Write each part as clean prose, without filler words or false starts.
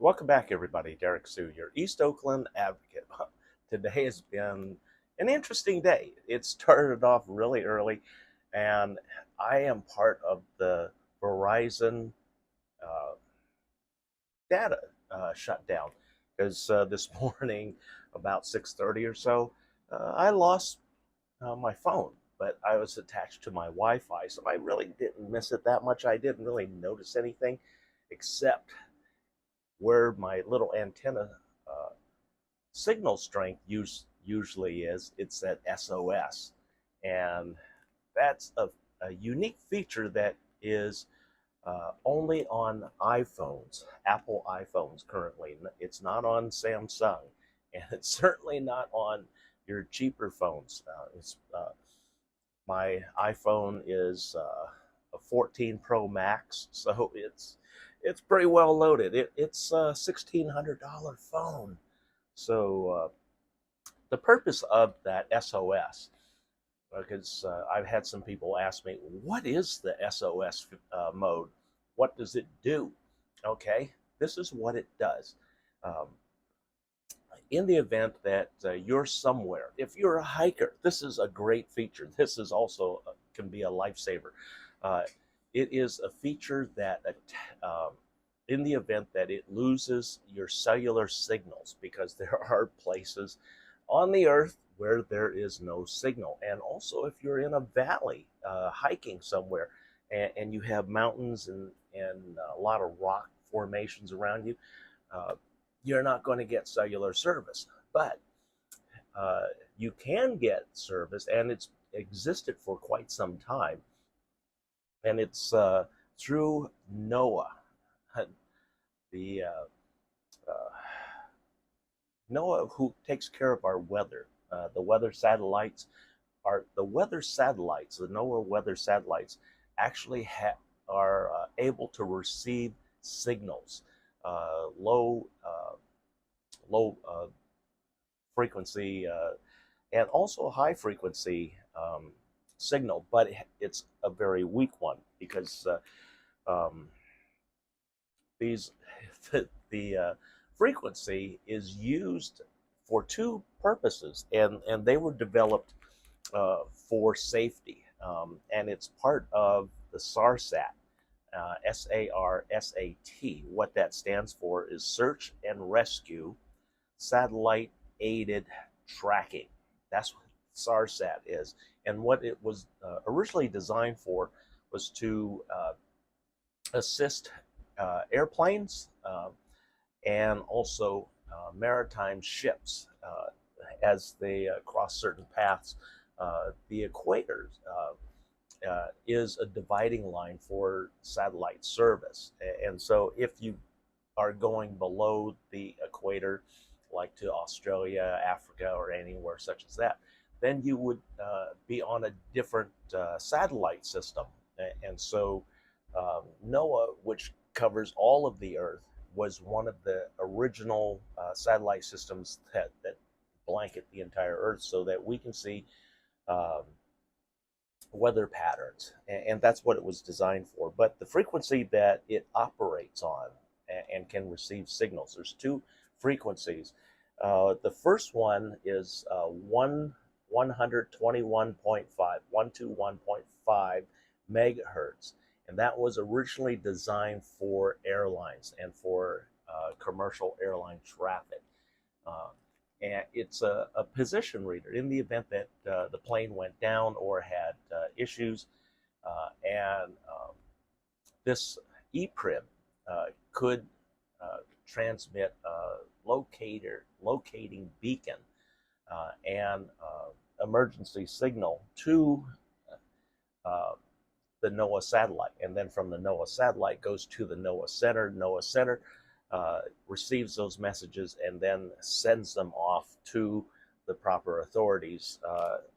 Welcome back, everybody. Derrick Sue, your East Oakland advocate. Today has been an interesting day. It started off really early, and I am part of the Verizon uh, data shutdown because this morning, about 6:30 or so, I lost my phone, but I was attached to my Wi-Fi, so I really didn't miss it that much. I didn't really notice anything except where my little antenna uh, signal strength usually is. It's at SOS, and that's a unique feature that is only on iPhones, Apple iPhones currently. It's not on Samsung, and it's certainly not on your cheaper phones. My iPhone is a 14 Pro Max, so it's pretty well loaded. It's a $1,600 phone. So the purpose of that SOS, because I've had some people ask me, what is the SOS mode? What does it do? Okay, this is what it does. Um, in the event that you're somewhere, if you're a hiker, this is a great feature. This is also can be a lifesaver. Uh, it is a feature that, in the event that it loses your cellular signals, because there are places on the earth where there is no signal, and also if you're in a valley hiking somewhere, and you have mountains and a lot of rock formations around you, uh, you're not going to get cellular service. But uh, you can get service, and it's existed for quite some time, and it's through NOAA. The NOAA, who takes care of our weather, the weather satellites, the weather satellites, the NOAA weather satellites, actually are able to receive signals, low frequency, and also high frequency signal, but it's a very weak one because um, these the frequency is used for two purposes, and they were developed for safety, and it's part of the SARSAT, SARSAT. What that stands for is Search and Rescue Satellite Aided Tracking. That's what SARSAT is. And what it was originally designed for was to assist airplanes and also maritime ships as they cross certain paths. The equator is a dividing line for satellite service. And so if you are going below the equator, like to Australia, Africa, or anywhere such as that, then you would be on a different satellite system. And so NOAA, which covers all of the Earth, was one of the original satellite systems that blanket the entire Earth so that we can see um, weather patterns. And that's what it was designed for. But the frequency that it operates on and can receive signals, there's two frequencies. The first one is 121.5 megahertz, and that was originally designed for airlines and for commercial airline traffic. Uh, and it's a position reader in the event that the plane went down or had issues. And this EPRIB could transmit a locating beacon and emergency signal to uh, the NOAA satellite, and then from the NOAA satellite goes to the NOAA Center. NOAA Center receives those messages and then sends them off to the proper authorities,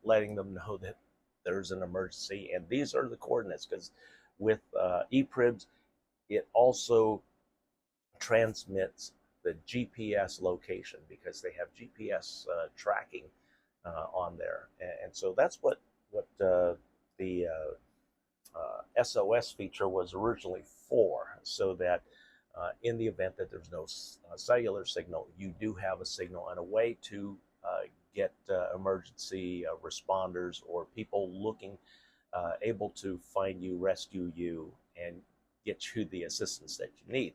letting them know that there's an emergency, and these are the coordinates. Because with EPRIBs, it also transmits the GPS location because they have GPS tracking on there, and so that's what the SOS feature was originally for, so that in the event that there's no cellular signal, you do have a signal and a way to get emergency responders or people looking able to find you, rescue you, and get you the assistance that you need.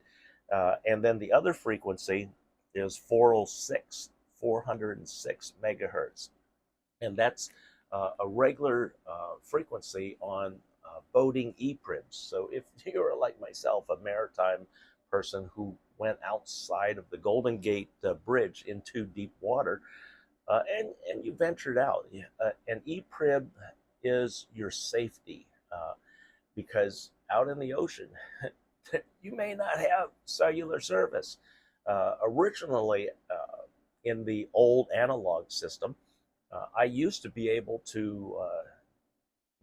And then the other frequency is 406, 406 megahertz. And that's a regular frequency on boating ePribs. So if you're like myself, a maritime person who went outside of the Golden Gate Bridge into deep water, and you ventured out, an ePrib is your safety because out in the ocean, you may not have cellular service. Originally, in the old analog system, I used to be able to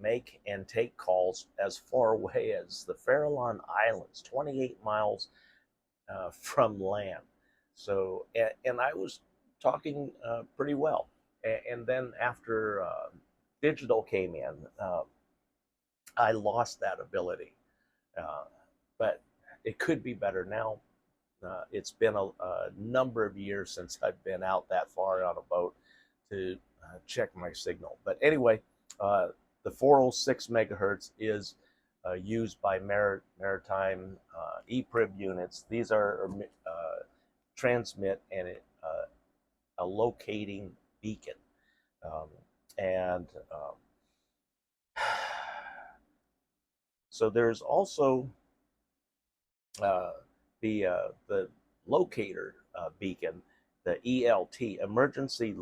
make and take calls as far away as the Farallon Islands, 28 miles from land. So, and I was talking pretty well. And then after digital came in, I lost that ability. But it could be better now. It's been a number of years since I've been out that far on a boat to check my signal. But anyway, the 406 megahertz is used by maritime ePrib units. These are transmit and a locating beacon. And so there's also the locator beacon, the ELT, Emergency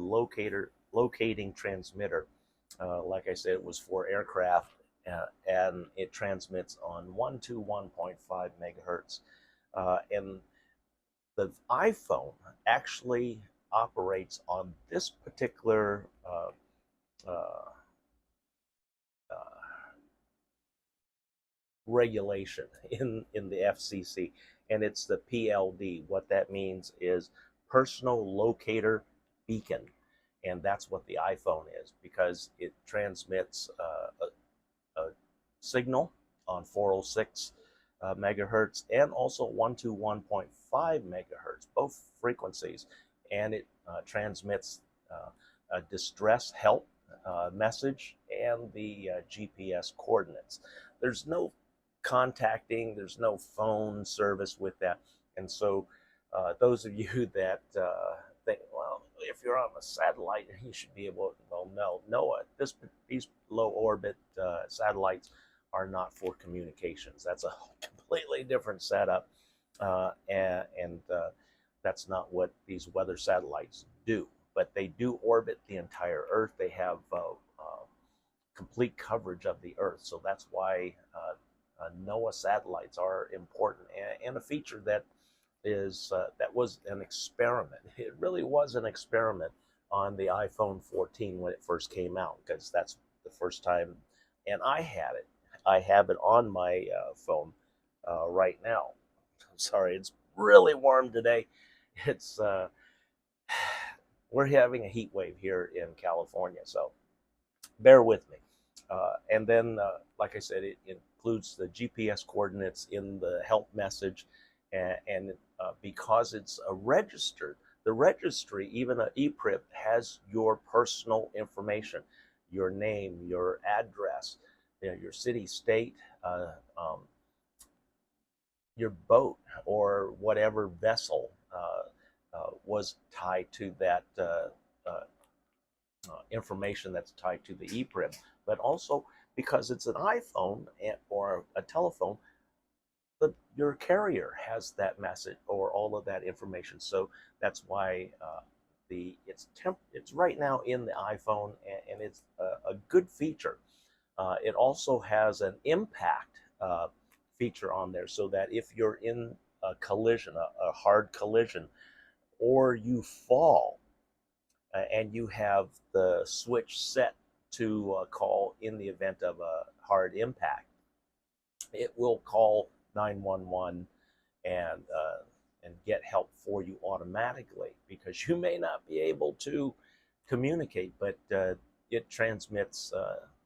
Locating Transmitter. Like I said, it was for aircraft, and it transmits on 121.5 megahertz. And the iPhone actually operates on this particular regulation in the FCC, and it's the PLD. What that means is Personal Locator Beacon, and that's what the iPhone is, because it transmits a signal on 406 megahertz and also 121.5 megahertz, both frequencies, and it transmits a distress help message and the GPS coordinates. There's no contacting, there's no phone service with that. And so those of you that think, well, if you're on a satellite, you should be able to, well, no, these low orbit satellites are not for communications. That's a completely different setup. And that's not what these weather satellites do. But they do orbit the entire Earth. They have complete coverage of the Earth. So that's why NOAA satellites are important, and a feature that was an experiment. It really was an experiment on the iPhone 14 when it first came out, because that's the first time, and I had it. I have it on my phone right now. I'm sorry, it's really warm today. It's we're having a heat wave here in California, so bear with me. And then, like I said, it includes the GPS coordinates in the help message, and because it's a registered, the registry, even an ePrib, has your personal information, your name, your address, your city, state, your boat, or whatever vessel was tied to that information that's tied to the ePrib. But also, because it's an iPhone or a telephone, your carrier has that message or all of that information. So that's why it's right now in the iPhone, and it's a good feature. It also has an impact feature on there, so that if you're in a collision, a hard collision, or you fall, and you have the switch set to call in the event of a hard impact, it will call 911 and get help for you automatically, because you may not be able to communicate, but it transmits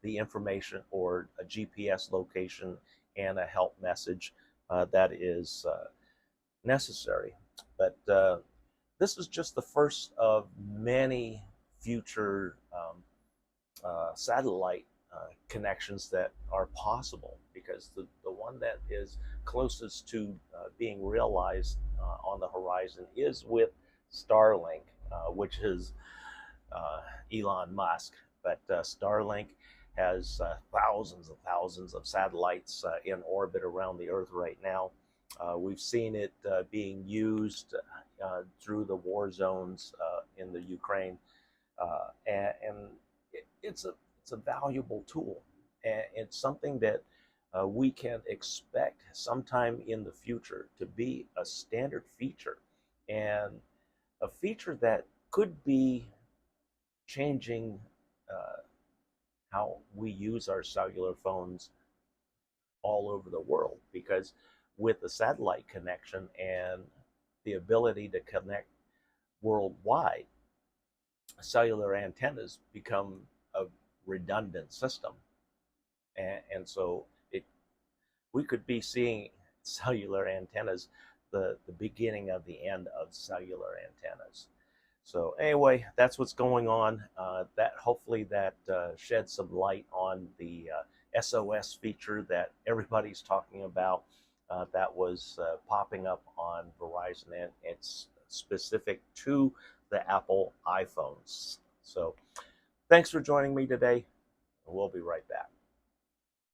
the information or a GPS location and a help message that is necessary. But this is just the first of many future satellite connections that are possible, because the one that is closest to being realized on the horizon is with Starlink, which is Elon Musk. But Starlink has thousands and thousands of satellites in orbit around the Earth right now. We've seen it being used through the war zones in the Ukraine, and it's a valuable tool, and it's something that we can expect sometime in the future to be a standard feature, and a feature that could be changing uh, how we use our cellular phones all over the world. Because with the satellite connection and the ability to connect worldwide, cellular antennas become a redundant system. And so we could be seeing cellular antennas, the beginning of the end of cellular antennas. So anyway, that's what's going on. That hopefully that sheds some light on the SOS feature that everybody's talking about. That was popping up on Verizon, and it's specific to the Apple iPhones. So thanks for joining me today. We'll be right back.